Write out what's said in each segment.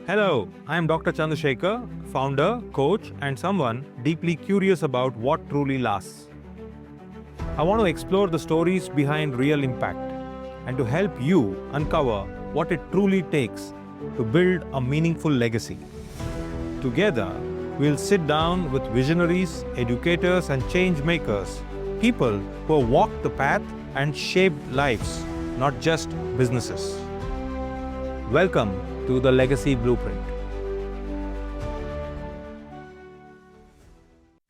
Hello, I am Dr. Chandrashekar, founder, coach, and someone deeply curious about what truly lasts. I want to explore the stories behind real impact and to help you uncover what it truly takes to build a meaningful legacy. Together, we'll sit down with visionaries, educators, and change makers, people who have walked the path and shaped lives, not just businesses. Welcome to the Legacy Blueprint.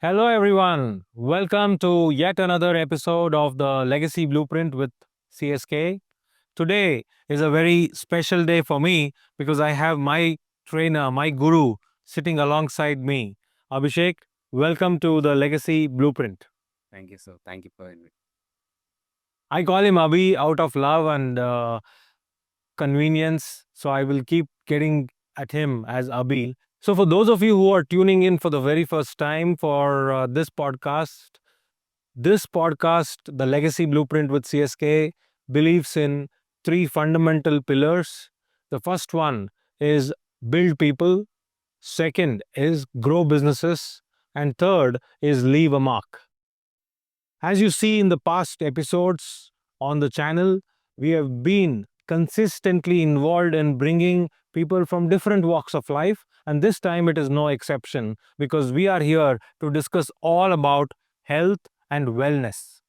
Hello, everyone. Welcome to yet another episode of the Legacy Blueprint with CSK. Today is a very special day for me because I have my trainer, my guru, sitting alongside me. Abhishek, welcome to the Legacy Blueprint. Thank you, sir. Thank you for inviting. I call him Abhi out of love and convenience, so I will keep getting at him as Abhi. So, for those of you who are tuning in for the very first time for this podcast, The Legacy Blueprint with CSK, believes in three fundamental pillars. The first one is build people, second is grow businesses, and third is leave a mark. As you see in the past episodes on the channel, we have been consistently involved in bringing people from different walks of life, and this time it is no exception because we are here to discuss all about health and wellness.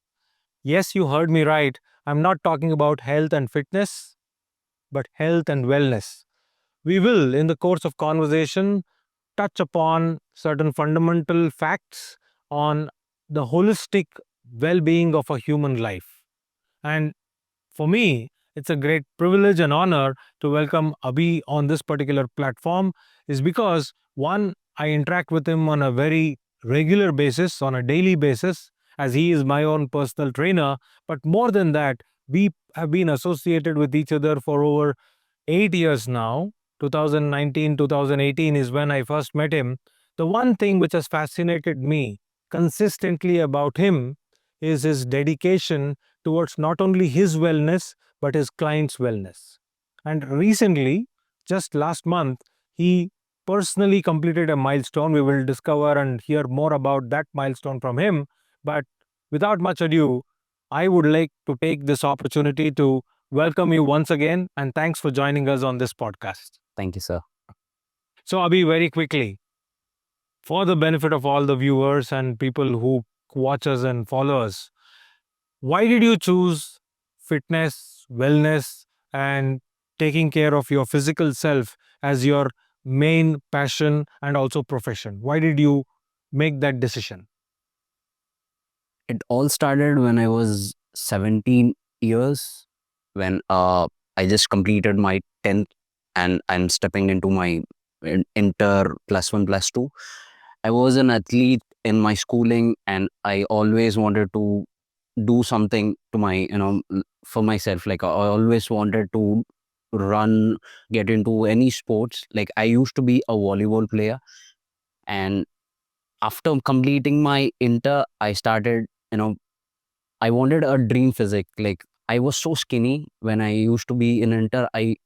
Yes, you heard me right. I'm not talking about health and fitness, but health and wellness. We will, in the course of conversation, touch upon certain fundamental facts on the holistic well being of a human life. And for me, it's a great privilege and honor to welcome Abhi on this particular platform, is because one, I interact with him on a very regular basis, on a daily basis, as he is my own personal trainer. But more than that, we have been associated with each other for over 8 years now. 2019, 2018 is when I first met him. The one thing which has fascinated me consistently about him is his dedication towards not only his wellness, but his clients' wellness. And recently, just last month, he personally completed a milestone. We will discover and hear more about that milestone from him. But without much ado, I would like to take this opportunity to welcome you once again and thanks for joining us on this podcast. Thank you, sir. So, Abhi, very quickly, for the benefit of all the viewers and people who watch us and follow us, why did you choose fitness, wellness, and taking care of your physical self as your main passion and also profession? Why did you make that decision? It all started when I was 17 years, when I just completed my 10th and I'm stepping into my inter plus one, plus two. I was an athlete in my schooling and I always wanted to do something to my, for myself. Like I always wanted to run, get into any sports. Like I used to be a volleyball player, and after completing my inter, I started, I wanted a dream physique. Like I was so skinny when I used to be in inter. I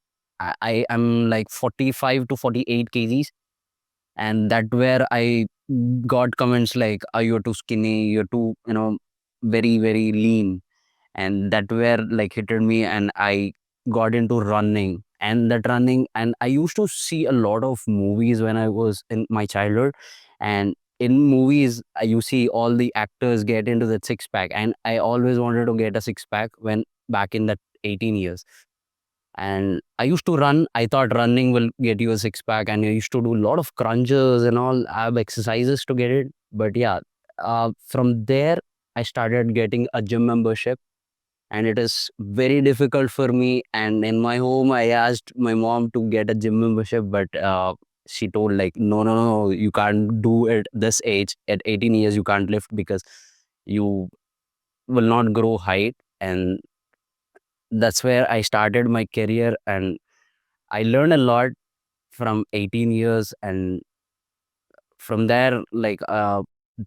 am like 45 to 48 kgs, and that where I got comments like, "Are you too skinny? You're too, very very lean." And that were like hit me, and I got into running. And that running, and I used to see a lot of movies when I was in my childhood. And in movies, you see all the actors get into that six pack, and I always wanted to get a six pack when back in that 18 years. And I used to run. I thought running will get you a six pack, and I used to do a lot of crunches and all ab exercises to get it. But yeah, from there I started getting a gym membership, and it is very difficult for me. And in my home, I asked my mom to get a gym membership, but she told like, no, no, no, you can't do it this age. At 18 years, you can't lift because you will not grow height. And that's where I started my career, and I learned a lot from 18 years. And from there, like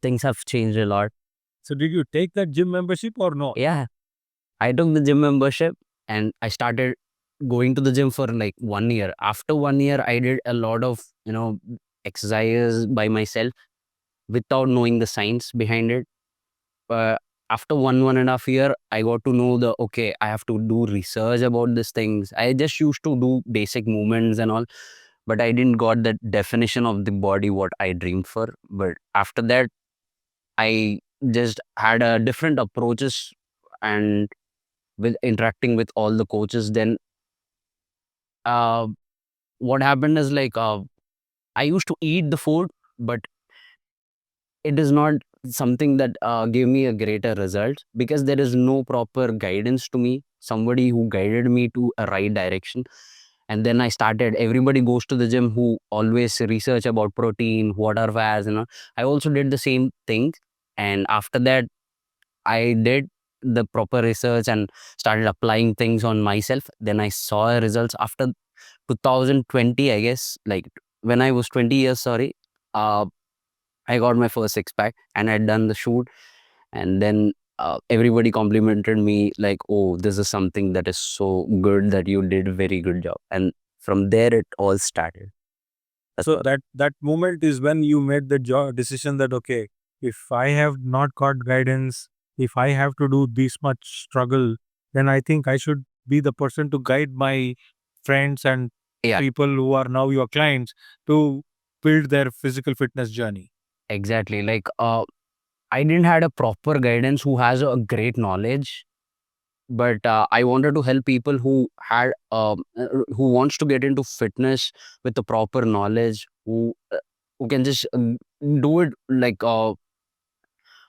things have changed a lot. So, did you take that gym membership or not? Yeah, I took the gym membership and I started. going to the gym for like 1 year. After 1 year, I did a lot of, exercises by myself without knowing the science behind it. uh, After 1.5 year, I got to know the, okay, I have to do research about these things. I just used to do basic movements and all, but I didn't got that definition of the body what I dreamed for. But after that, I just had a different approaches, and with interacting with all the coaches, then uh, what happened is like, I used to eat the food, but it is not something that gave me a greater result, because there is no proper guidance to me, somebody who guided me to a right direction. And then I started, everybody goes to the gym who always research about protein, what are fats, I also did the same thing. And after that, I did the proper research and started applying things on myself. Then I saw results after 2020, I guess, like when I was 20 years, sorry. uh, I got my first six pack and I'd done the shoot. And then everybody complimented me like, oh, this is something that is so good that you did a very good job. And from there, it all started. That's So what. that moment is when you made the decision that okay, if I have not got guidance, if I have to do this much struggle, then I think I should be the person to guide my friends and Yeah, people who are now your clients to build their physical fitness journey. exactly. Like, I didn't had a proper guidance who has a great knowledge, but I wanted to help people who wants to get into fitness with the proper knowledge, who can just do it like,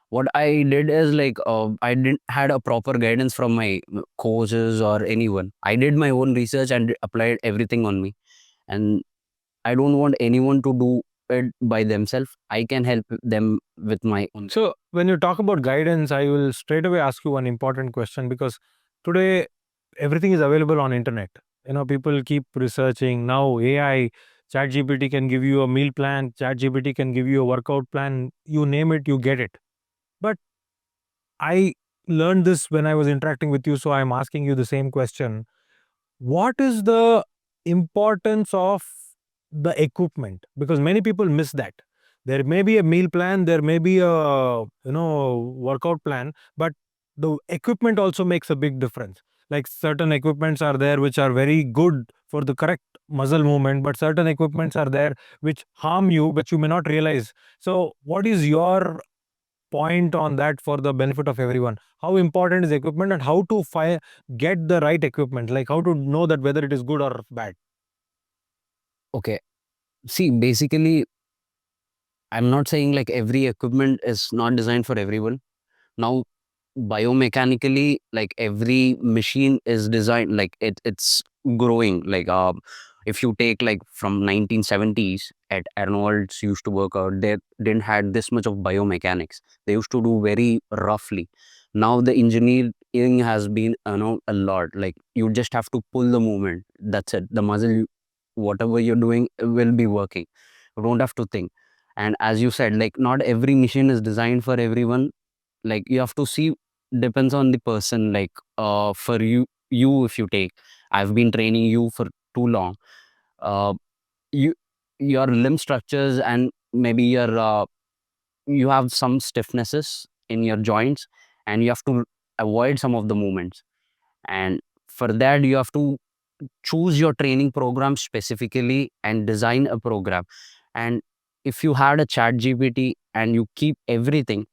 what I did is like, I didn't had a proper guidance from my coaches or anyone. I did my own research and applied everything on me. And I don't want anyone to do it by themselves. I can help them with my own. So, when you talk about guidance, I will straight away ask you one important question because today everything is available on internet. People keep researching. Now AI, ChatGPT can give you a meal plan, ChatGPT can give you a workout plan. You name it, you get it. But I learned this when I was interacting with you, so I'm asking you the same question. What is the importance of the equipment? Because many people miss that. There may be a meal plan, there may be a workout plan, but the equipment also makes a big difference. Like certain equipments are there which are very good for the correct muscle movement, but certain equipments are there which harm you, but you may not realize. So, what is your point on that for the benefit of everyone? How important is equipment and how to get the right equipment? Like how to know that whether it is good or bad? Okay. See, basically, I'm not saying like every equipment is not designed for everyone. Now, biomechanically, like every machine is designed, like it's growing. Like, if you take like from 1970s at Arnold's used to work out, they didn't had this much of biomechanics. They used to do very roughly. Now the engineering has been, a lot. Like, you just have to pull the movement, that's it. The muscle, whatever you're doing, will be working. You don't have to think. And as you said, like, not every machine is designed for everyone. Like, you have to see, depends on the person. Like, for you, if you take, I've been training you for too long. uh you, your limb structures, and maybe you have some stiffnesses in your joints, and you have to avoid some of the movements. And for that, you have to choose your training program specifically and design a program. And if you had a chat gpt and you keep everything,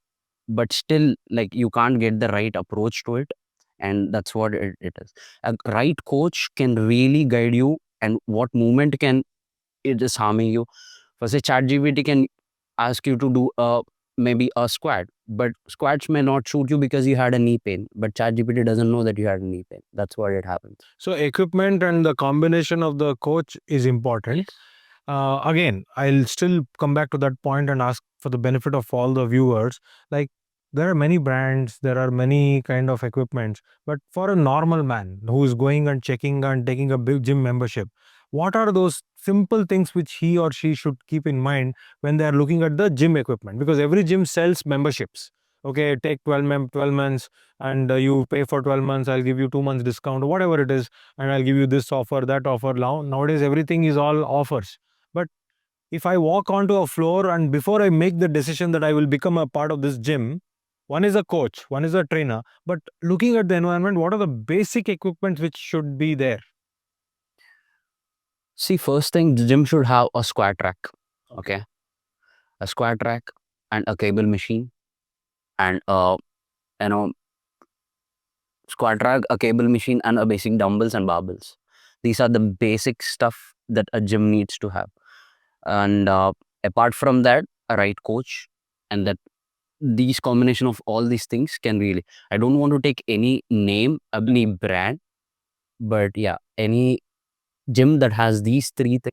but still, like, you can't get the right approach to it. And that's what it is. A right coach can really guide you, and what movement can it is harming you. For say, ChatGPT can ask you to do maybe a squat, but squats may not suit you because you had a knee pain, but ChatGPT doesn't know that you had a knee pain. That's what it happens. So equipment and the combination of the coach is important. Again, I'll still come back to that point and ask for the benefit of all the viewers. Like there are many brands, there are many kind of equipments, but for a normal man who is going and checking and taking a big gym membership, what are those simple things which he or she should keep in mind when they are looking at the gym equipment? Because every gym sells memberships, Okay, take 12 months, and you pay for 12 months, I'll give you 2 months discount, or whatever it is, and I'll give you this offer, that offer. Nowadays, everything is all offers. But if I walk onto a floor and before I make the decision that I will become a part of this gym, one is a coach, one is a trainer. But looking at the environment, what are the basic equipment which should be there? See, first thing, the gym should have a squat rack. Okay. Okay, a squat rack and a cable machine, and you know squat rack, a cable machine, and a basic dumbbells and barbells. These are the basic stuff that a gym needs to have. And apart from that, a right coach, and that these combination of all these things can really. I don't want to take any name, any brand, but yeah, any gym that has these three things.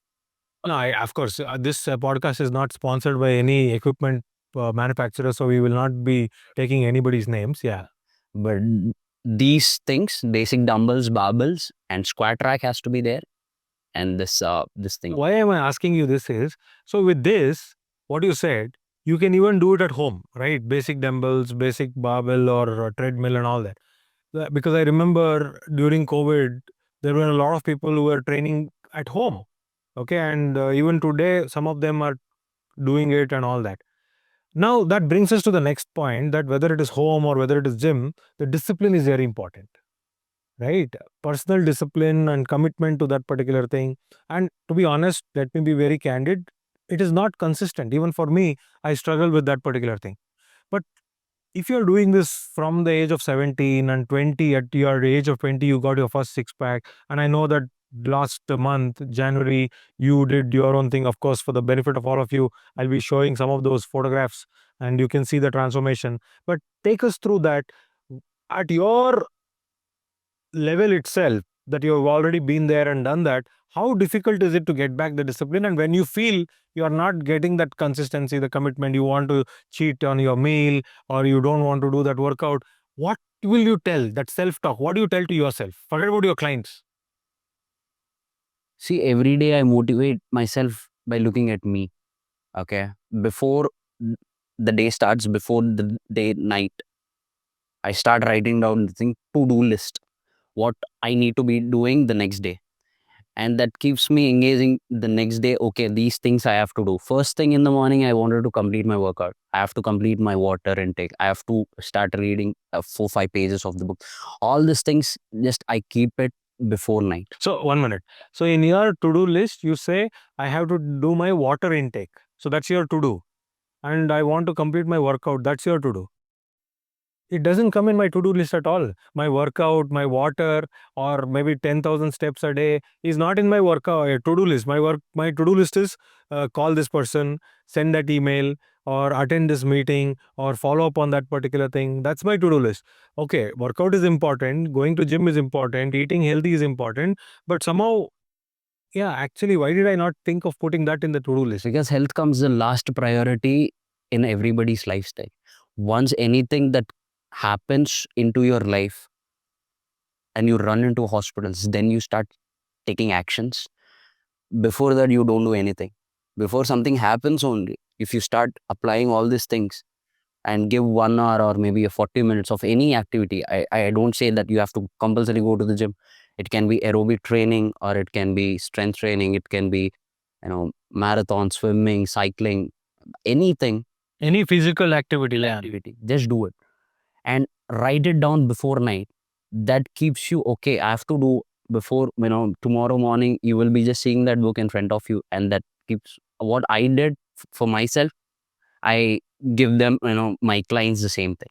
No, of course, this podcast is not sponsored by any equipment manufacturer, so we will not be taking anybody's names. Yeah. But these things, basic dumbbells, barbells, and squat rack has to be there. And this thing. Why am I asking you this is, so with this, what you said, you can even do it at home, right? Basic dumbbells, basic barbell or treadmill and all that. Because I remember during COVID, there were a lot of people who were training at home. Okay. And even today, some of them are doing it and all that. Now, that brings us to the next point, that whether it is home or whether it is gym, the discipline is very important, right? Personal discipline and commitment to that particular thing. And to be honest, let me be very candid, it is not consistent. Even for me, I struggle with that particular thing. But if you're doing this from the age of 17 and 20, at your age of 20, you got your first six pack. And I know that last month, January, you did your own thing. Of course, for the benefit of all of you, I'll be showing some of those photographs and you can see the transformation. But take us through that at your level itself, that you've already been there and done that. How difficult is it to get back the discipline? And when you feel you are not getting that consistency, the commitment, you want to cheat on your meal or you don't want to do that workout, what will you tell, that self talk? What do you tell to yourself? Forget about your clients. See, every day I motivate myself by looking at me. Okay, before the day starts, before the day night, I start writing down the thing to do list, what I need to be doing the next day. And that keeps me engaging the next day. Okay, these things I have to do. First thing in the morning, I wanted to complete my workout. I have to complete my water intake. I have to start reading 4 5 pages of the book. All these things, just I keep it before night. So, 1 minute. So, in your to do list, you say, I have to do my water intake. So, that's your to do. And I want to complete my workout. That's your to do. It doesn't come in my to-do list at all. My workout, my water, or maybe 10,000 steps a day is not in my workout to-do list. My to-do list is call this person, send that email, or attend this meeting, or follow up on that particular thing. That's my to-do list. Okay, workout is important, going to gym is important, eating healthy is important, but somehow, yeah, actually, why did I not think of putting that in the to-do list? Because health comes the last priority in everybody's lifestyle. Once anything that happens into your life and you run into hospitals, then you start taking actions. Before that, you don't do anything. Before something happens only, if you start applying all these things and give 1 hour or maybe a 40 minutes of any activity, I don't say that you have to compulsory go to the gym. It can be aerobic training, or it can be strength training, it can be marathon, swimming, cycling, anything. Any physical activity, Activity, just do it and write it down before night. That keeps you okay. I have to do before, tomorrow morning you will be just seeing that book in front of you, and that keeps what I did for myself. I give them, my clients the same thing.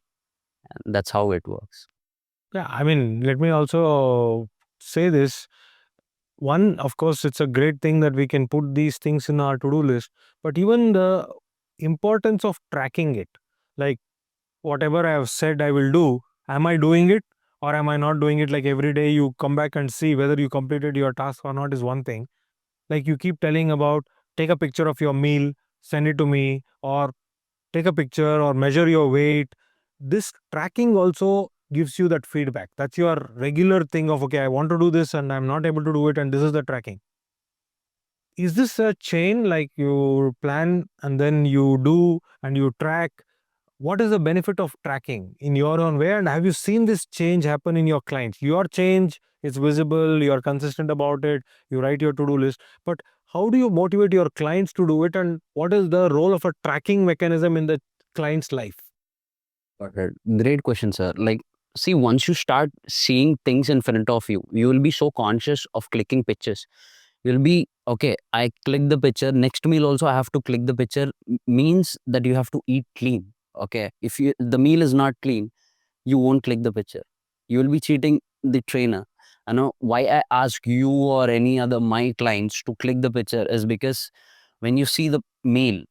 And that's how it works. yeah, I mean, let me also say this. One, of course, it's a great thing that we can put these things in our to-do list, but even the importance of tracking it, like whatever I have said I will do, am I doing it or am I not doing it? Like every day you come back and see whether you completed your task or not is one thing. Like you keep telling about, take a picture of your meal, send it to me, or take a picture or measure your weight. This tracking also gives you that feedback. That's your regular thing of, okay, I want to do this and I'm not able to do it, and this is the tracking. Is this a chain, like you plan and then you do and you track? what is the benefit of tracking in your own way? And have you seen this change happen in your clients? Your change is visible, you're consistent about it, you write your to-do list. But how do you motivate your clients to do it? And what is the role of a tracking mechanism in the client's life? Got it. Great question, sir. Like, see, once you start seeing things in front of you, you will be so conscious of clicking pictures. You'll be, okay, I click the picture. Next meal also, I have to click the picture. Means that you have to eat clean. Okay. If the meal is not clean, you won't click the picture. You will be cheating the trainer. I know why I ask you or any other my clients to click the picture is because when you see the meal,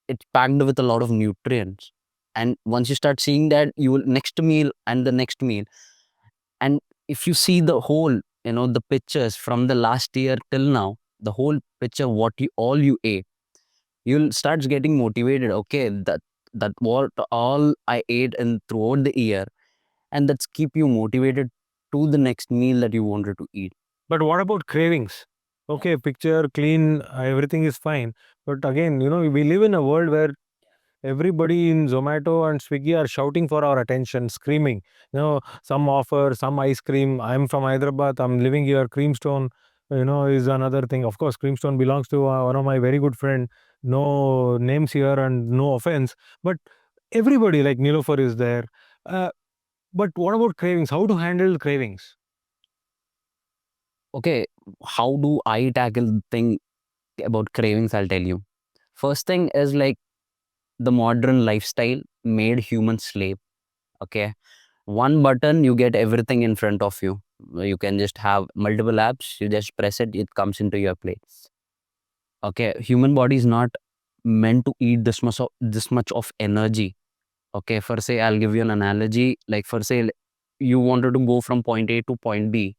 it's packed with a lot of nutrients. And once you start seeing that, you will next meal and the next meal. And if you see the whole, the pictures from the last year till now, the whole picture, what you all you ate, you'll start getting motivated. Okay, that what all I ate and throughout the year, and that's keep you motivated to the next meal that you wanted to eat. But what about cravings? Okay, picture, clean, everything is fine. But again, we live in a world where everybody in Zomato and Swiggy are shouting for our attention, screaming. Some offer, some ice cream. I'm from Hyderabad. I'm living here. Creamstone, is another thing. Of course, Creamstone belongs to one of my very good friend. No names here and no offense. But everybody like Nilofer is there. Uh, but what about cravings? How to handle cravings? Okay, how do I tackle the thing about cravings? I'll tell you. First thing is like the modern lifestyle made human slave. Okay, one button, you get everything in front of you. You can just have multiple apps, you just press it, it comes into your plate. Okay, human body is not meant to eat this much of energy. Okay, for say, I'll give you an analogy. Like, for say, you wanted to go from point A to point B,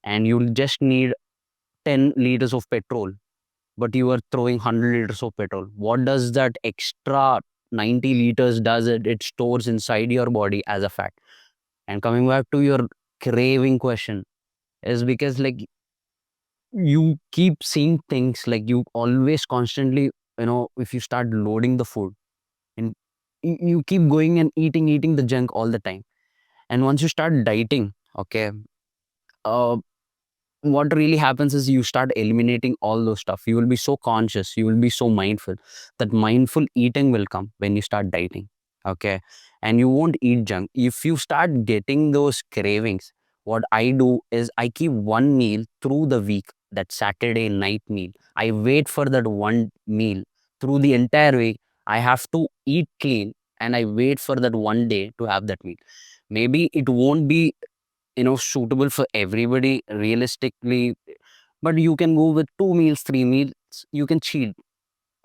and you just need 10 liters of petrol, but you are throwing 100 liters of petrol. What does that extra 90 liters does? It stores inside your body as a fat. And coming back to your craving question, is because like you keep seeing things, like you always constantly, if you start loading the food, and you keep going and eating the junk all the time. And once you start dieting, okay, uh what really happens is you start eliminating all those stuff. You will be so conscious, you will be so mindful. That mindful eating will come when you start dieting. Okay, and you won't eat junk. If you start getting those cravings, what I do is I keep one meal through the week, that Saturday night meal. I wait for that one meal through the entire week. I have to eat clean, and I wait for that one day to have that meal. Maybe it won't be suitable for everybody realistically, but you can go with 2 meals, 3 meals. You can cheat,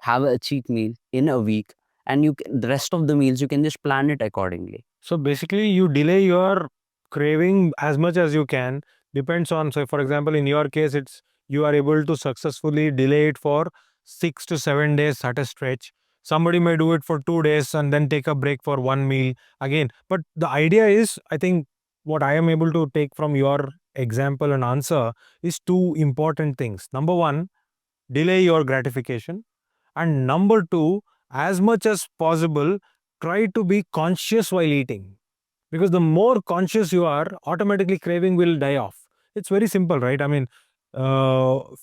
have a cheat meal in a week, and the rest of the meals you can just plan it accordingly. So basically, you delay your craving as much as you can. Depends on, so for example, in your case, it's you are able to successfully delay it for 6 to 7 days at a stretch. Somebody may do it for 2 days and then take a break for one meal again. But the idea is, I think, what I am able to take from your example and answer is two important things. Number one, delay your gratification. And number two, as much as possible, try to be conscious while eating. Because the more conscious you are, automatically craving will die off. It's very simple, right? I mean,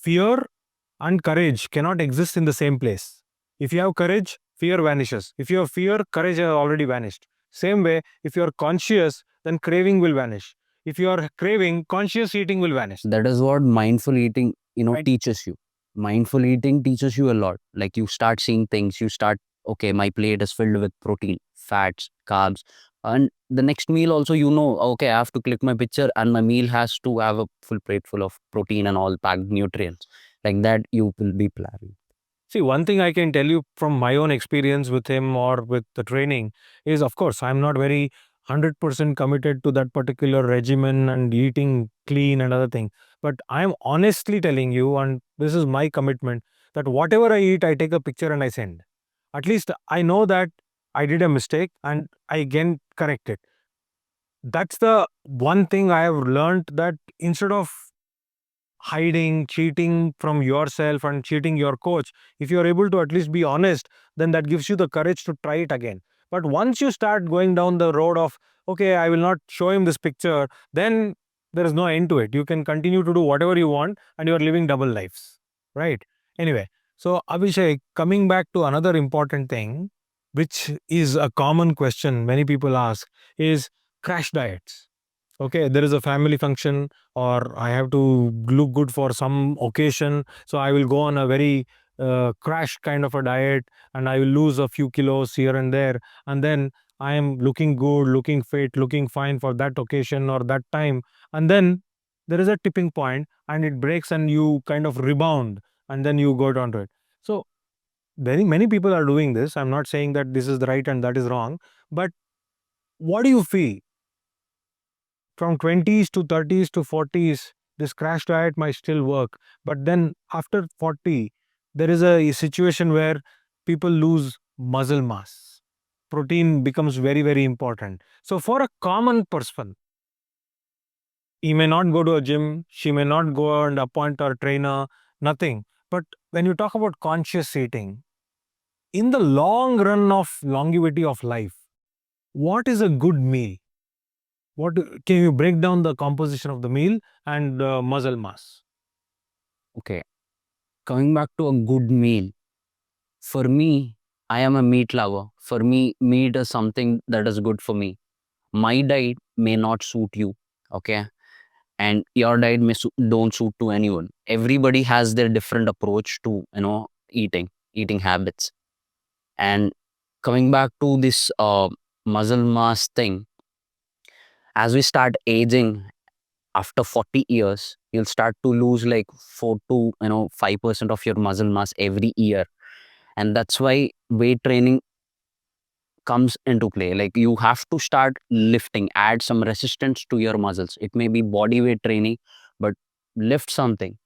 fear and courage cannot exist in the same place. If you have courage, fear vanishes. If you have fear, courage has already vanished. Same way, if you are conscious, then craving will vanish. If you are craving, conscious eating will vanish. That is what mindful eating, Right. teaches you. Mindful eating teaches you a lot. Like you start seeing things, you start, okay, my plate is filled with protein, fats, carbs. And the next meal also, okay, I have to click my picture and my meal has to have a full plate full of protein and all packed nutrients. Like that, you will be planning. See, one thing I can tell you from my own experience with him or with the training is, of course, I'm not very 100% committed to that particular regimen and eating clean and other thing. But I'm honestly telling you, and this is my commitment, that whatever I eat, I take a picture and I send. At least I know that I did a mistake and I can correct it. That's the one thing I have learned, that instead of hiding, cheating from yourself and cheating your coach, if you're able to at least be honest, then that gives you the courage to try it again. But once you start going down the road of, okay, I will not show him this picture, then there is no end to it. You can continue to do whatever you want and you are living double lives, right? Anyway, so Abhishek, coming back to another important thing, which is a common question many people ask, is crash diets. Okay, there is a family function, or I have to look good for some occasion, so I will go on a very crash kind of a diet, and I will lose a few kilos here and there, and then I am looking good, looking fit, looking fine for that occasion or that time, and then there is a tipping point and it breaks and you kind of rebound, and then you go down to it. So very many people are doing this. I'm not saying that this is the right and that is wrong, but what do you feel? From 20s to 30s to 40s, this crash diet might still work. But then after 40, there is a situation where people lose muscle mass. Protein becomes very, very important. So for a common person, he may not go to a gym, she may not go and appoint a trainer, nothing. But when you talk about conscious eating, in the long run of longevity of life, what is a good meal? What can you break down the composition of the meal and muscle mass? Okay, coming back to a good meal. For me, I am a meat lover. For me, meat is something that is good for me. My diet may not suit you, okay? And your diet may don't suit to anyone. Everybody has their different approach to, eating habits. And coming back to this muscle mass thing, as we start aging, after 40 years, you'll start to lose like 4 to 5% of your muscle mass every year. And that's why weight training comes into play. Like, you have to start lifting, add some resistance to your muscles. It may be body weight training, but lift something.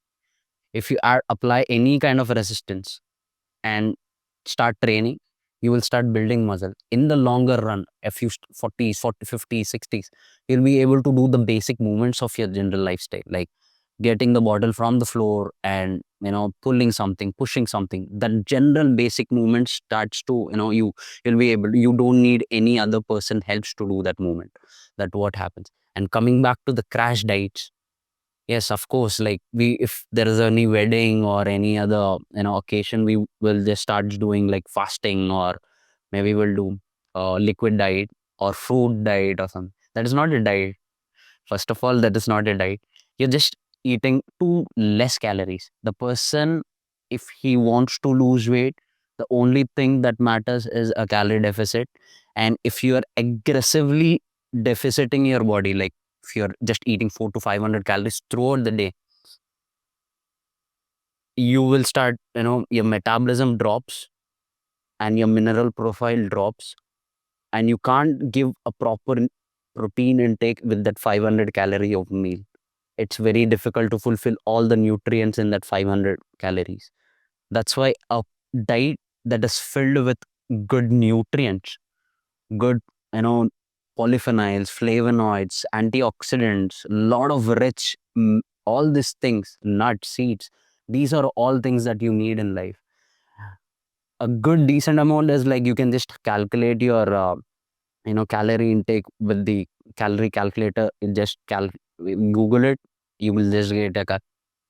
If you apply any kind of resistance and start training, you will start building muscle in the longer run. If you 40s, 40, 50s, 60s, you'll be able to do the basic movements of your general lifestyle, like getting the bottle from the floor and pulling something, pushing something. That general basic movement starts to, you'll be able, you don't need any other person helps to do that movement. That what happens. And coming back to the crash diets, yes, of course. Like, if there is any wedding or any other occasion, we will just start doing like fasting, or maybe we'll do liquid diet or fruit diet or something. That is not a diet. First of all, that is not a diet. You're just eating too less calories. The person, if he wants to lose weight, the only thing that matters is a calorie deficit. And if you are aggressively deficiting your body, like if you're just eating 4 to 500 calories throughout the day, you will start, your metabolism drops and your mineral profile drops, and you can't give a proper protein intake with that 500 calorie of meal. It's very difficult to fulfill all the nutrients in that 500 calories. That's why a diet that is filled with good nutrients, good, you know, polyphenols, flavonoids, antioxidants, lot of rich, all these things, nuts, seeds, these are all things that you need in life. A good decent amount is like, you can just calculate your calorie intake with the calorie calculator. You just Google it, you will just get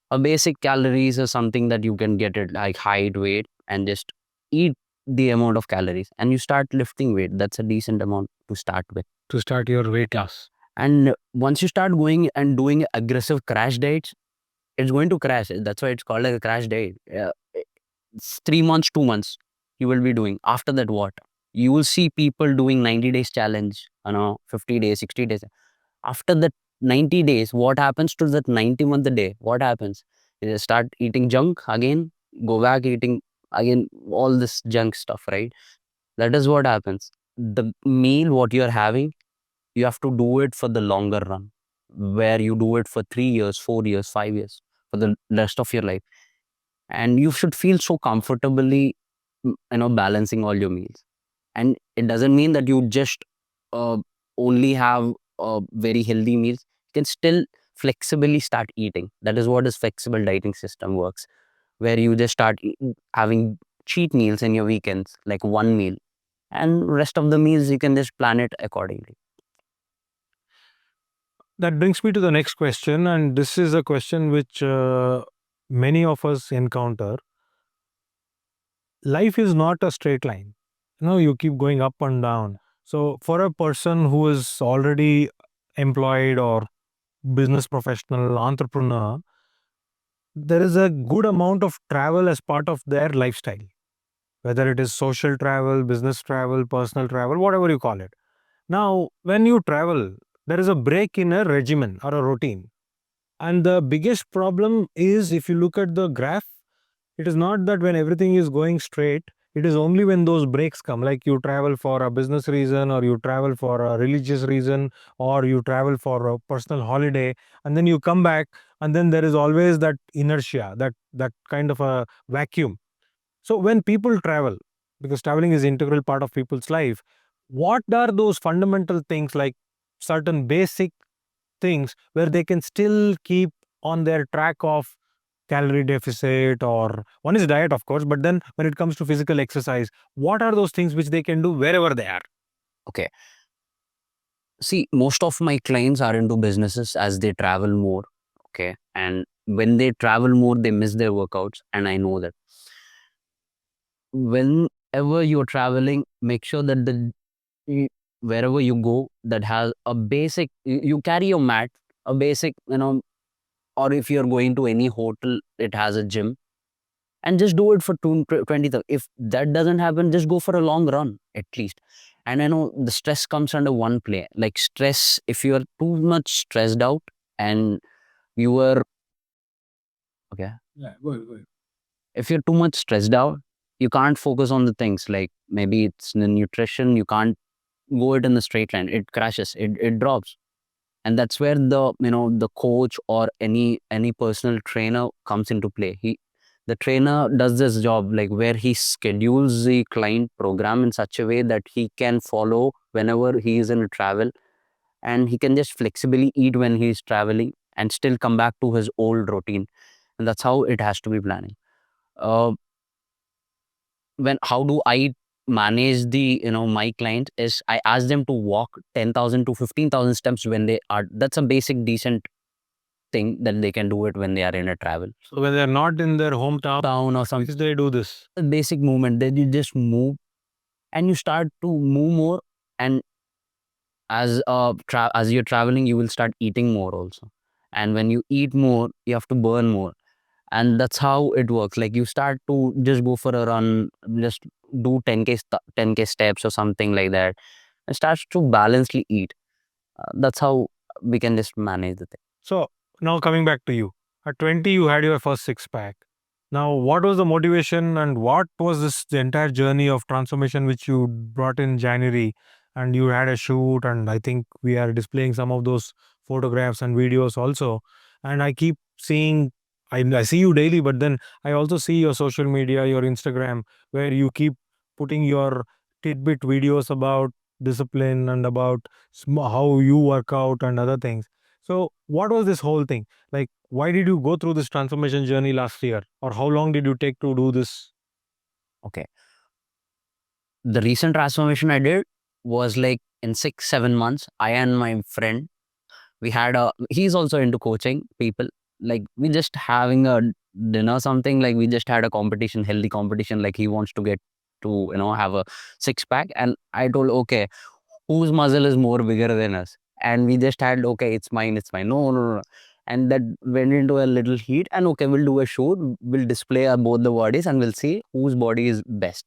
a basic calories is something that you can get it, like height, weight, and just eat the amount of calories and you start lifting weight. That's a decent amount to start with. To start your weight loss. And once you start going and doing aggressive crash diets, it's going to crash. That's why it's called like a crash diet. It's 3 months, 2 months, you will be doing. After that, what? You will see people doing 90 days challenge, 50 days, 60 days. After that 90 days, what happens to that 90th day? What happens? You just start eating junk again, go back eating again, all this junk stuff, right? That is what happens. The meal, what you're having, you have to do it for the longer run, where you do it for 3 years, 4 years, 5 years, for the rest of your life. And you should feel so comfortably, balancing all your meals. And it doesn't mean that you just uh, only have very healthy meals. You can still flexibly start eating. That is what this flexible dieting system works, where you just start having cheat meals in your weekends, like one meal. and rest of the meals you can just plan it accordingly. That brings me to the next question, and this is a question which many of us encounter. Life is not a straight line. You keep going up and down. So, for a person who is already employed or business professional, entrepreneur, there is a good amount of travel as part of their lifestyle, whether it is social travel, business travel, personal travel, whatever you call it. Now, when you travel, there is a break in a regimen or a routine. And the biggest problem is, if you look at the graph, it is not that when everything is going straight, it is only when those breaks come, like you travel for a business reason, or you travel for a religious reason, or you travel for a personal holiday, and then you come back, and then there is always that inertia, that kind of a vacuum. So when people travel, because traveling is integral part of people's life, what are those fundamental things, like certain basic things where they can still keep on their track of calorie deficit? Or one is diet, of course, but then when it comes to physical exercise, what are those things which they can do wherever they are? Okay. See, most of my clients are into businesses as they travel more. Okay. And when they travel more, they miss their workouts. And I know that. Whenever you're traveling, make sure that y- wherever you go, that has a basic, you carry your mat, a basic, or if you're going to any hotel, it has a gym, and just do it for 20. If that doesn't happen, just go for a long run at least. And I know the stress comes under one play. Like stress, if you are too much stressed out and you are okay, Yeah, go ahead, go ahead. if you're too much stressed out, you can't focus on the things like maybe it's the nutrition. You can't go it in the straight line. It crashes. It drops. And that's where the coach or any personal trainer comes into play. The trainer does this job like where he schedules the client program in such a way that he can follow whenever he is in a travel, and he can just flexibly eat when he is traveling and still come back to his old routine. And that's how it has to be planning. uh, when how do I manage the my client is I ask them to walk 10,000 to 15,000 steps when they are. That's a basic decent thing that they can do it when they are in a travel So when they're not in their hometown, town or how something. they do this? A basic movement, then you just move and you start to move more. And as you're traveling, you will start eating more also. And when you eat more, you have to burn more. And that's how it works. Like you start to just go for a run, just do 10k steps or something like that, and starts to balancely eat. That's how we can just manage the thing. So now coming back to you. At 20, you had your first six pack. Now, what was the motivation, and what was this the entire journey of transformation which you brought in January? And you had a shoot, and I think we are displaying some of those photographs and videos also. And I keep seeing, I see you daily, but then I also see your social media, your Instagram, where you keep putting your tidbit videos about discipline and about how you work out and other things. So, what was this whole thing? Like, why did you go through this transformation journey last year? Or how long did you take to do this? Okay. The recent transformation I did was like in 6 7 months. I and my friend, we had a he's also into coaching people. Like we just having a dinner something, like we just had a competition, healthy competition. Like he wants to get to have a six pack, and I told okay, whose muscle is more bigger than us? And we just had okay, it's mine, no, no, no, no. And that went into a little heat, and okay, we'll do a shoot, we'll display both the bodies, and we'll see whose body is best.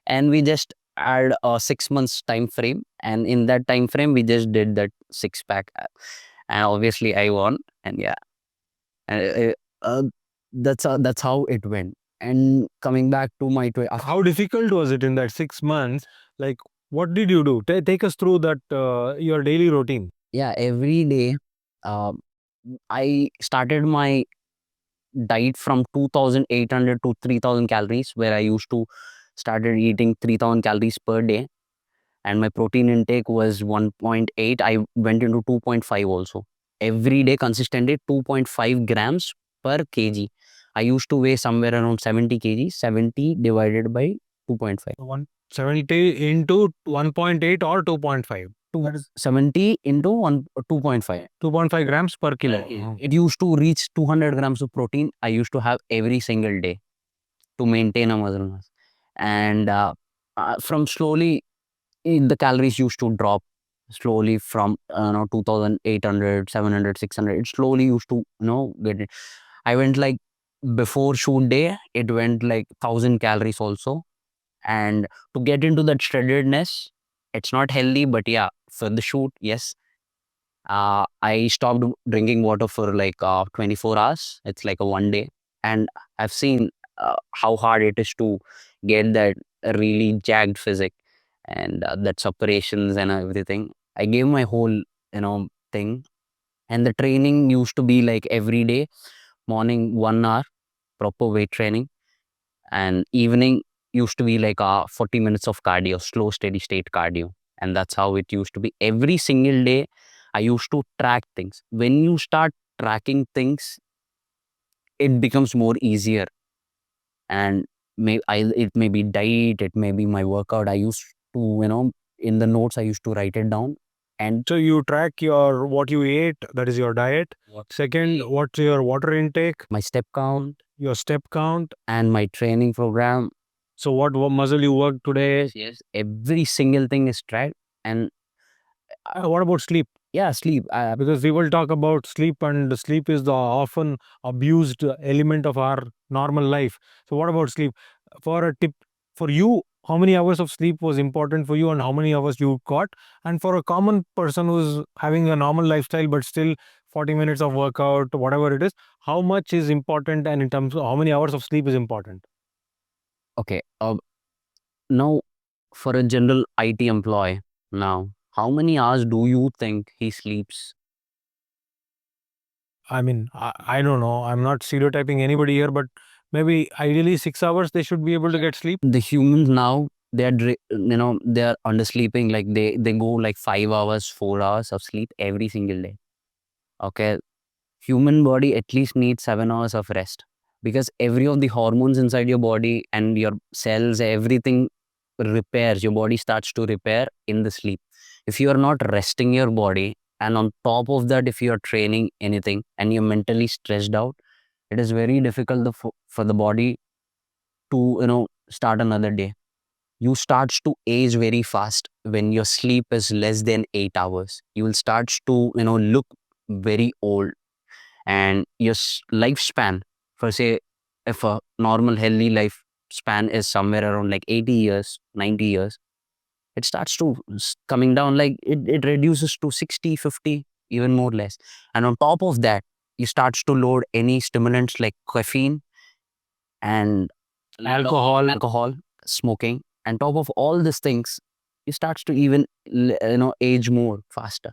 And we just had a 6 months time frame, and in that time frame we just did that six pack. And obviously I won. And yeah, and that's how it went. And coming back to my How difficult was it in that 6 months? Like, what did you do? Take us through that, your daily routine. yeah, every day um, I started my diet from 2,800 to 3,000 calories, where I used to started eating 3,000 calories per day. And my protein intake was 1.8. I went into 2.5 also. Every day consistently 2.5 grams per kg. I used to weigh somewhere around 70 kg. 70 divided by 2.5. 70 into 1.8 or 2.5? 70 into 2.5. 2.5 grams per kilo. It used to reach 200 grams of protein. I used to have every single day to maintain a muscle mass. And from slowly, the calories used to drop slowly from 2800, 700, 600. It slowly used to get it. I went like, before shoot day it went like 1000 calories also. And to get into that shreddedness, it's not healthy, but yeah, for the shoot, yes. I stopped drinking water for like 24 hours. It's like a one day. And I've seen how hard it is to get that really jagged physique, and that separations and everything. I gave my whole, thing. And the training used to be like every day, morning 1 hour, proper weight training. And evening used to be like 40 minutes of cardio, slow, steady state cardio. And that's how it used to be every single day. I used to track things. When you start tracking things, it becomes more easier. And it may be diet, it may be my workout. I used to, in the notes, I used to write it down. And So you track your what you ate, that is your diet. Second, what's your water intake, my step count, your step count, and my training program. so what muscle you worked today. Yes, every single thing is tracked. And What about sleep? yeah, sleep. Because we will talk about sleep, and sleep is the often abused element of our normal life. So what about sleep? For a tip for you, how many hours of sleep was important for you and how many hours you got? And for a common person who's having a normal lifestyle but still 40 minutes of workout, whatever it is, how much is important, and in terms of how many hours of sleep is important? Okay. Now, for a general IT employee, now, how many hours do you think he sleeps? I mean, I don't know. I'm not stereotyping anybody here, but maybe ideally 6 hours they should be able to get sleep. The humans now, they are undersleeping. Like they go like 5 hours, 4 hours of sleep every single day. Okay, human body at least needs 7 hours of rest, because every of the hormones inside your body and your cells, everything repairs. Your body starts to repair in the sleep. If you are not resting your body, and on top of that, if you are training anything and you're mentally stressed out, it is very difficult for the body to start another day. You starts to age very fast when your sleep is less than 8 hours. You will start to look very old. And your lifespan, for say, if a normal healthy lifespan is somewhere around like 80 years, 90 years, it starts to coming down, like it reduces to 60, 50, even more less. And on top of that, you starts to load any stimulants like caffeine and alcohol, smoking. And top of all these things, you starts to even age more faster.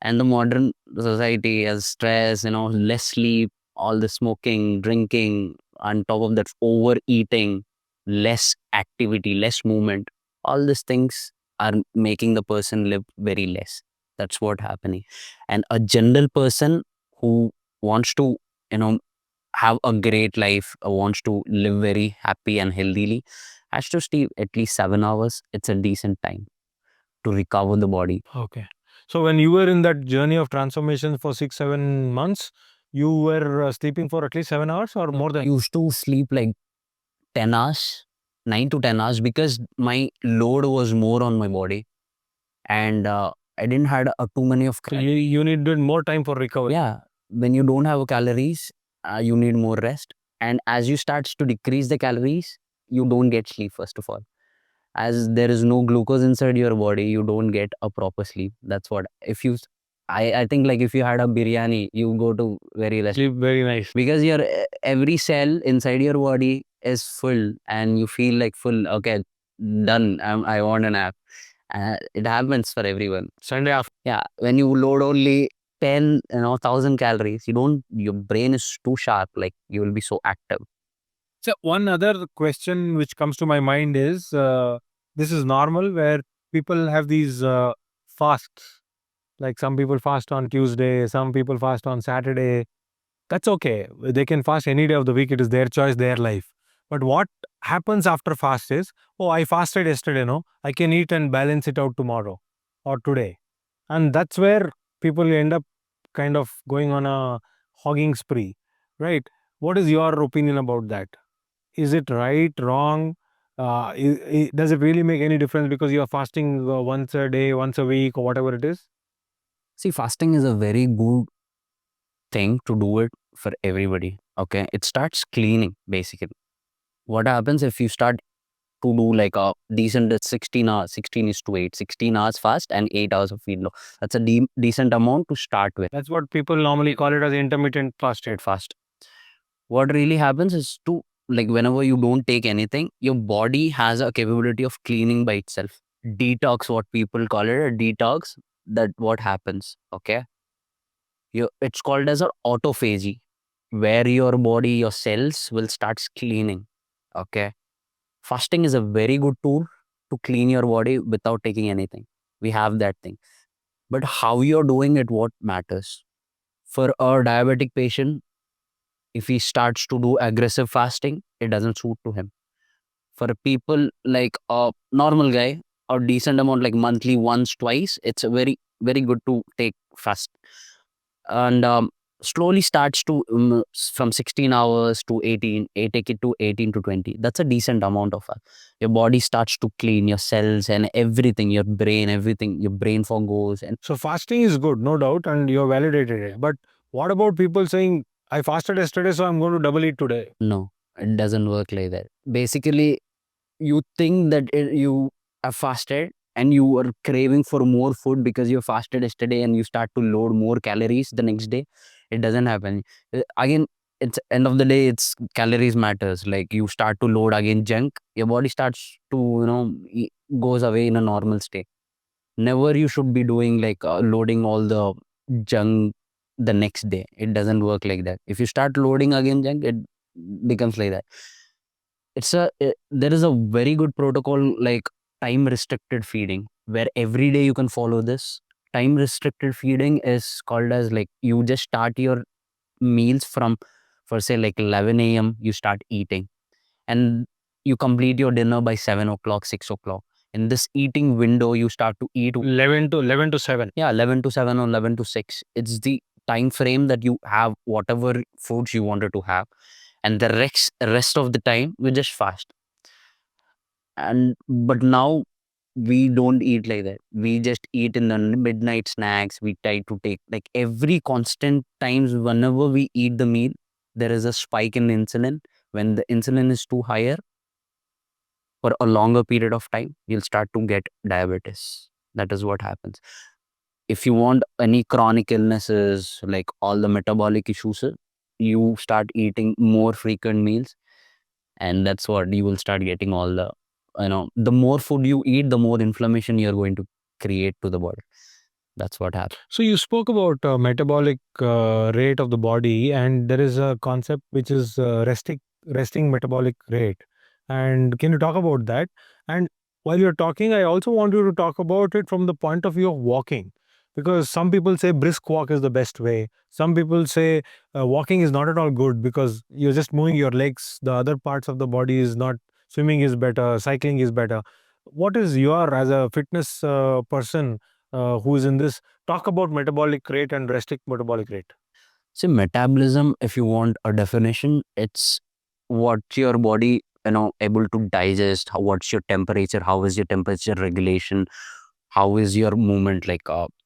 And the modern society has stress, less sleep, all the smoking, drinking, on top of that, overeating, less activity, less movement. All these things are making the person live very less. That's what happening. And a general person who wants to, you know, have a great life, wants to live very happy and healthily, has to sleep at least 7 hours. It's a decent time to recover the body. Okay. So when you were in that journey of transformation for 6, 7 months, you were sleeping for at least 7 hours or more I than? used to sleep like 10 hours, 9 to 10 hours, because my load was more on my body. And I didn't had too many of So you needed more time for recovery. yeah. When you don't have calories, you need more rest. And as you starts to decrease the calories, you don't get sleep, first of all. As there is no glucose inside your body, you don't get a proper sleep. That's what, if you I think like if you had a biryani, you go to very less, Sleep very nice. because your every cell inside your body is full and you feel like full. Okay, done. I want a nap. It happens for everyone. Sunday after. Yeah, when you load only 10, 1,000 calories, your brain is too sharp. Like you will be so active. So one other question which comes to my mind is this is normal where people have these fasts. Like some people fast on Tuesday, some people fast on Saturday. That's okay. They can fast any day of the week. It is their choice, their life. But what happens after fast is, oh, I fasted yesterday, no, I can eat and balance it out tomorrow or today. And that's where people end up kind of going on a hogging spree, right? What is your opinion about that? Is it right, wrong? Does it really make any difference because you are fasting once a day, once a week, or whatever it is? See, fasting is a very good thing to do it for everybody. Okay. It starts cleaning basically. What happens if you start to do like a decent 16 hours, 16 is to 8, 16 hours fast and 8 hours of feed low. That's a decent amount to start with. That's what people normally call it as intermittent fasting. Straight fast. What really happens is to, like, whenever you don't take anything, your body has a capability of cleaning by itself. Detox, what people call it, a detox. That what happens. Okay. It's called as an autophagy, where your body, your cells will start cleaning. Okay. Fasting is a very good tool to clean your body without taking anything. We have that thing. But how you're doing it, what matters. For a diabetic patient, if he starts to do aggressive fasting, it doesn't suit to him. For people like a normal guy, a decent amount, like monthly, once, twice, it's a very, very good to take fast. And slowly starts to from 16 hours to 18, take it to 18 to 20. That's a decent amount of your body starts to clean your cells and everything, your brain, everything, your brain fog goes. And So fasting is good, no doubt, and you're validated it. But what about people saying, I fasted yesterday, so I'm going to double it today? no, it doesn't work like that. Basically, you think that you have fasted and you are craving for more food because you fasted yesterday and you start to load more calories the next day. It doesn't happen. Again, it's end of the day, it's calories matters. Like you start to load again junk, your body starts to, goes away in a normal state. Never you should be doing like loading all the junk the next day. It doesn't work like that. If you start loading again junk, it becomes like that. There is a very good protocol like time restricted feeding, where every day you can follow this. Time restricted feeding is called as, like, you just start your meals from, for say, like 11 a.m. you start eating, and you complete your dinner by 7 o'clock, 6 o'clock. In this eating window you start to eat 11 to 7. yeah, 11 to 7 or 11 to 6. It's the time frame that you have whatever foods you wanted to have, and the rest of the time we just fast. And but now we don't eat like that. We just eat in the midnight snacks. We try to take, like, every constant times whenever we eat the meal, there is a spike in insulin. When the insulin is too higher for a longer period of time, you'll start to get diabetes. That is what happens. If you want any chronic illnesses, like all the metabolic issues, you start eating more frequent meals, and that's what you will start getting all the, the more food you eat, the more inflammation you're going to create to the body. That's what happens. So you spoke about metabolic rate of the body, and there is a concept which is resting metabolic rate. And can you talk about that? And while you're talking, I also want you to talk about it from the point of view of walking, because some people say brisk walk is the best way. Some people say walking is not at all good because you're just moving your legs. The other parts of the body is not. Swimming is better. Cycling is better. What is your, as a fitness person who is in this, talk about metabolic rate and restrict metabolic rate? See, metabolism, if you want a definition, it's what your body, able to digest. What's your temperature? How is your temperature regulation? How is your movement? Like, w-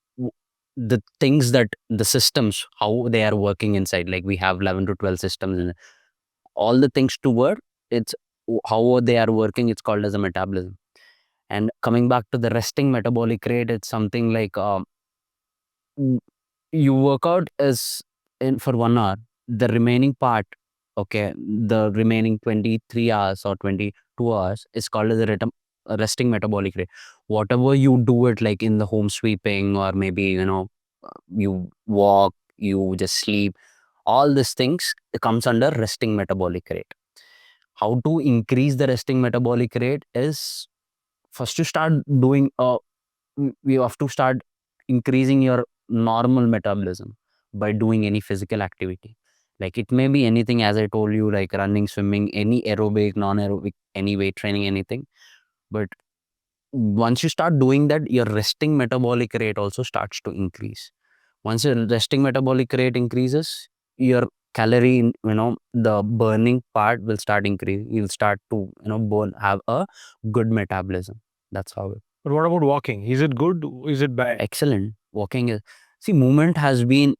the things that the systems, how they are working inside. Like, we have 11 to 12 systems, and all the things to work. It's how they are working. It's called as a metabolism. And coming back to the resting metabolic rate, it's something like, mm, you work out as in for 1 hour. The remaining part, okay, the remaining 23 hours or 22 hours is called as a resting metabolic rate. Whatever you do it, like in the home sweeping, or maybe, you walk, you just sleep, all these things comes under resting metabolic rate. How to increase the resting metabolic rate is, first you start doing you have to start increasing your normal metabolism by doing any physical activity. Like it may be anything, as I told you, like running, swimming, any aerobic, non-aerobic, any weight training, anything. But once you start doing that, your resting metabolic rate also starts to increase. Once your resting metabolic rate increases, your calorie, the burning part will start increasing. You'll start to, burn, have a good metabolism. That's how it. But what about walking? Is it good? Is it bad? Excellent. Walking is, see, movement has been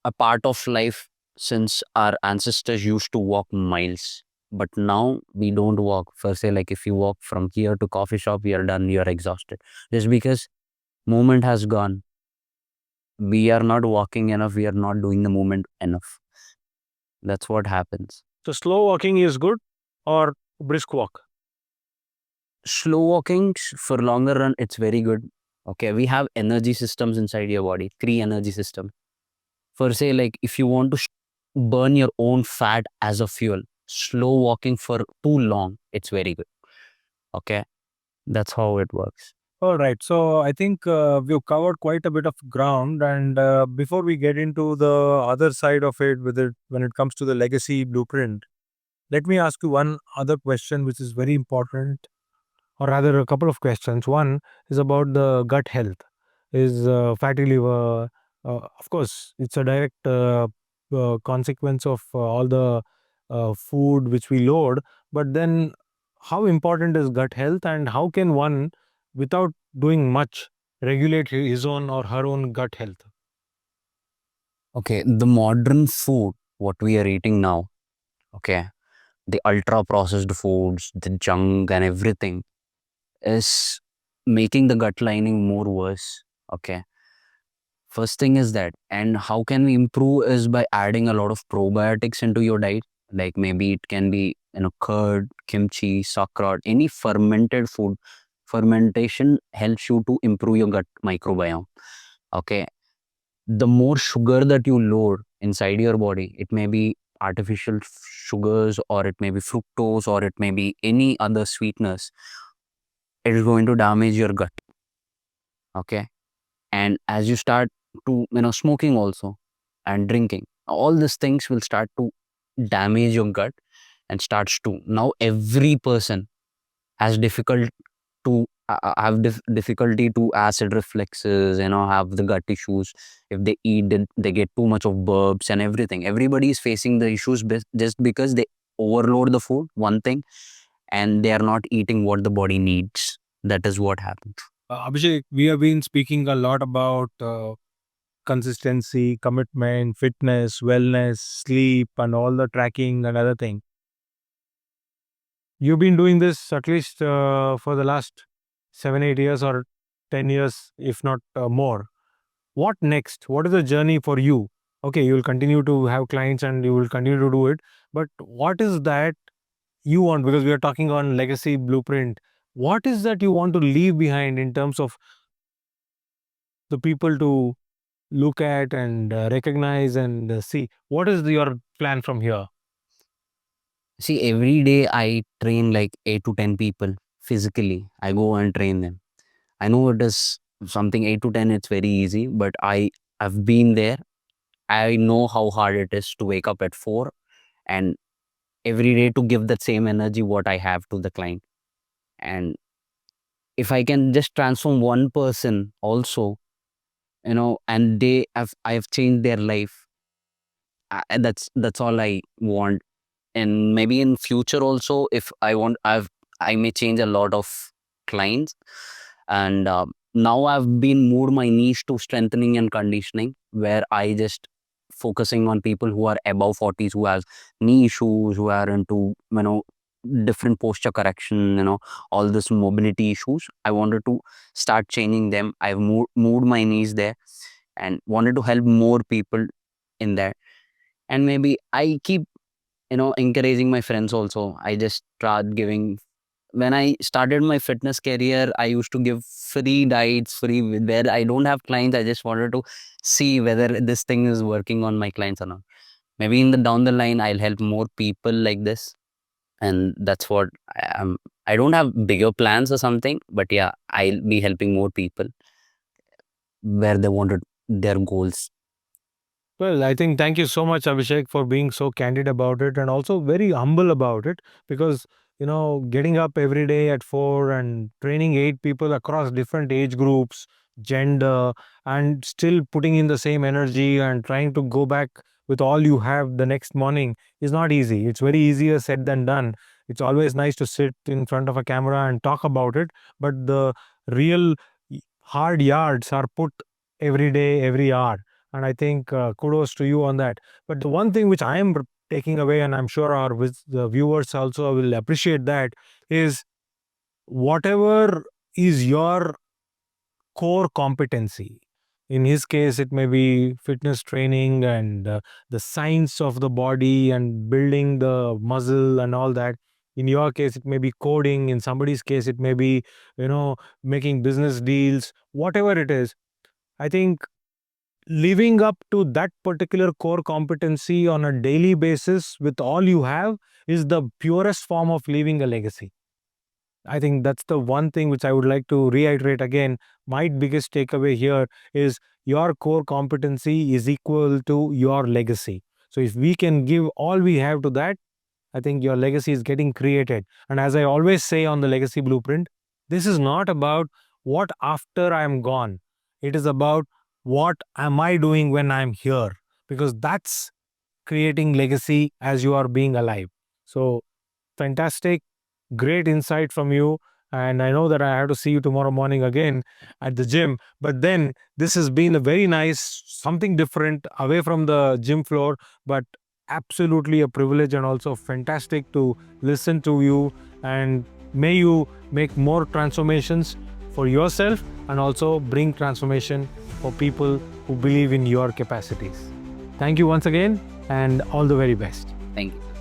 a part of life since our ancestors used to walk miles. But now we don't walk. For say, like if you walk from here to coffee shop, you're done, you're exhausted. Just because movement has gone. We are not walking enough, we are not doing the movement enough. That's what happens. So slow walking is good or brisk walk? Slow walking for longer run, it's very good. Okay, we have energy systems inside your body, three energy systems. For say, like if you want to burn your own fat as a fuel, slow walking for too long, it's very good. Okay, that's how it works. All right. So I think we've covered quite a bit of ground. And before we get into the other side of it, when it comes to the legacy blueprint, let me ask you one other question, which is very important, or rather, a couple of questions. One is about the gut health. Is fatty liver, of course, it's a direct consequence of all the food which we load. But then, how important is gut health, and how can one, without doing much, regulate his own or her own gut health? Okay, the modern food, what we are eating now, okay, the ultra processed foods, the junk and everything is making the gut lining more worse. Okay. First thing is that. And how can we improve is by adding a lot of probiotics into your diet. Like maybe it can be, curd, kimchi, sauerkraut, any fermented food. Fermentation helps you to improve your gut microbiome. Okay. The more sugar that you load inside your body, it may be artificial sugars, or it may be fructose, or it may be any other sweeteners, it is going to damage your gut. Okay. And as you start to, smoking also and drinking, all these things will start to damage your gut, and starts to, now every person has difficult to have difficulty to acid reflexes, have the gut issues. If they eat it, they get too much of burps and everything. Everybody is facing the issues just because they overload the food, one thing, and they are not eating what the body needs. That is what happens. Abhishek, we have been speaking a lot about consistency, commitment, fitness, wellness, sleep, and all the tracking and other things. You've been doing this at least for the last 7, 8 years or 10 years, if not more. What next? What is the journey for you? Okay, you will continue to have clients and you will continue to do it. But what is that you want? Because we are talking on legacy blueprint. What is that you want to leave behind in terms of the people to look at and recognize and see? What is your plan from here? See, every day I train like 8 to 10 people physically. I go and train them. I know it is something 8 to 10, it's very easy, but I've been there. I know how hard it is to wake up at 4 and every day to give that same energy what I have to the client. And if I can just transform one person also, and I have changed their life. That's all I want. And maybe in future also, if I may change a lot of clients. And now I've been moved my niche to strengthening and conditioning, where I just focusing on people who are above 40s, who have knee issues, who are into, different posture correction, all this mobility issues. I wanted to start changing them. I've moved my niche there and wanted to help more people in that. And maybe I keep, encouraging my friends also. I just start giving. When I started my fitness career, I used to give free diets, where I don't have clients. I just wanted to see whether this thing is working on my clients or not. Maybe in the down the line, I'll help more people like this. And that's what I am. I don't have bigger plans or something, but yeah, I'll be helping more people where they wanted their goals. Well, I think thank you so much, Abhishek, for being so candid about it and also very humble about it because, getting up every day at 4 and training 8 people across different age groups, gender, and still putting in the same energy and trying to go back with all you have the next morning is not easy. It's very easier said than done. It's always nice to sit in front of a camera and talk about it, but the real hard yards are put every day, every hour, and I think kudos to you on that. But the one thing which I am taking away, and I'm sure the viewers also will appreciate that, is whatever is your core competency. In his case, it may be fitness training and the science of the body and building the muscle and all that. In your case, it may be coding. In somebody's case, it may be, making business deals, whatever it is. I think living up to that particular core competency on a daily basis with all you have is the purest form of leaving a legacy. I think that's the one thing which I would like to reiterate again. My biggest takeaway here is your core competency is equal to your legacy. So if we can give all we have to that, I think your legacy is getting created. And as I always say on the legacy blueprint, this is not about what after I am gone. It is about what am I doing when I'm here? Because that's creating legacy as you are being alive. So fantastic, great insight from you. And I know that I have to see you tomorrow morning again at the gym. But then this has been a very nice, something different away from the gym floor, but absolutely a privilege and also fantastic to listen to you. And may you make more transformations for yourself and also bring transformation for people who believe in your capacities. Thank you once again and all the very best. Thank you.